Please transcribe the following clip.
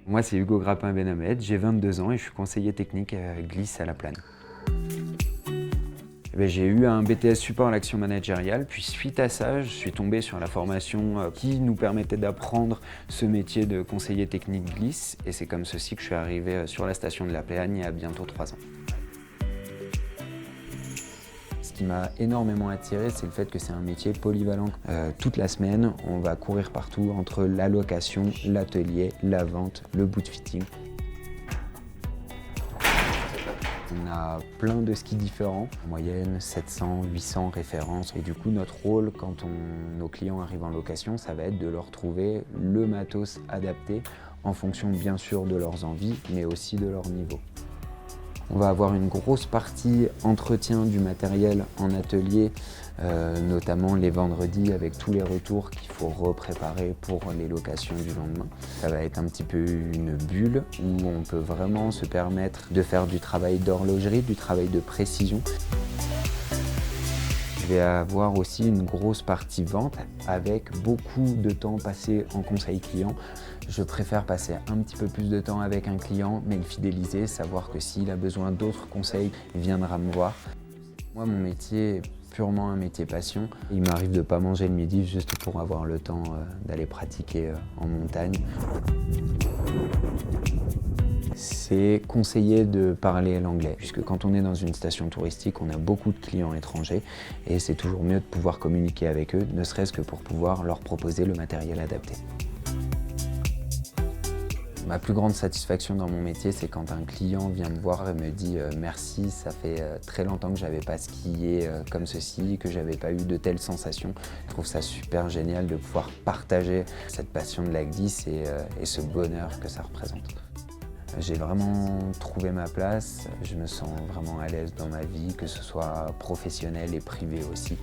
Moi, c'est Hugo Grappin-Benhamed, j'ai 22 ans et je suis conseiller technique glisse à La Plagne. J'ai eu un BTS support à l'action managériale, puis suite à ça, je suis tombé sur la formation qui nous permettait d'apprendre ce métier de conseiller technique glisse, et c'est comme ceci que je suis arrivé sur la station de La Plagne il y a bientôt 3 ans. Ce qui m'a énormément attiré, c'est le fait que c'est un métier polyvalent. Toute la semaine, on va courir partout entre la location, l'atelier, la vente, le boot fitting. On a plein de skis différents, en moyenne 700, 800 références. Et du coup, notre rôle, quand nos clients arrivent en location, ça va être de leur trouver le matos adapté en fonction bien sûr de leurs envies, mais aussi de leur niveau. On va avoir une grosse partie entretien du matériel en atelier, notamment les vendredis avec tous les retours qu'il faut repréparer pour les locations du lendemain. Ça va être un petit peu une bulle où on peut vraiment se permettre de faire du travail d'horlogerie, du travail de précision. Je vais avoir aussi une grosse partie vente avec beaucoup de temps passé en conseil client. Je préfère passer un petit peu plus de temps avec un client, mais le fidéliser, savoir que s'il a besoin d'autres conseils, il viendra me voir. Moi, mon métier est purement un métier passion. Il m'arrive de ne pas manger le midi juste pour avoir le temps d'aller pratiquer en montagne. C'est conseillé de parler l'anglais, puisque quand on est dans une station touristique, on a beaucoup de clients étrangers et c'est toujours mieux de pouvoir communiquer avec eux, ne serait-ce que pour pouvoir leur proposer le matériel adapté. Ma plus grande satisfaction dans mon métier, c'est quand un client vient me voir et me dit merci, ça fait très longtemps que je n'avais pas skié comme ceci, que je n'avais pas eu de telles sensations. Je trouve ça super génial de pouvoir partager cette passion de la glisse et ce bonheur que ça représente. J'ai vraiment trouvé ma place, je me sens vraiment à l'aise dans ma vie, que ce soit professionnelle et privée aussi.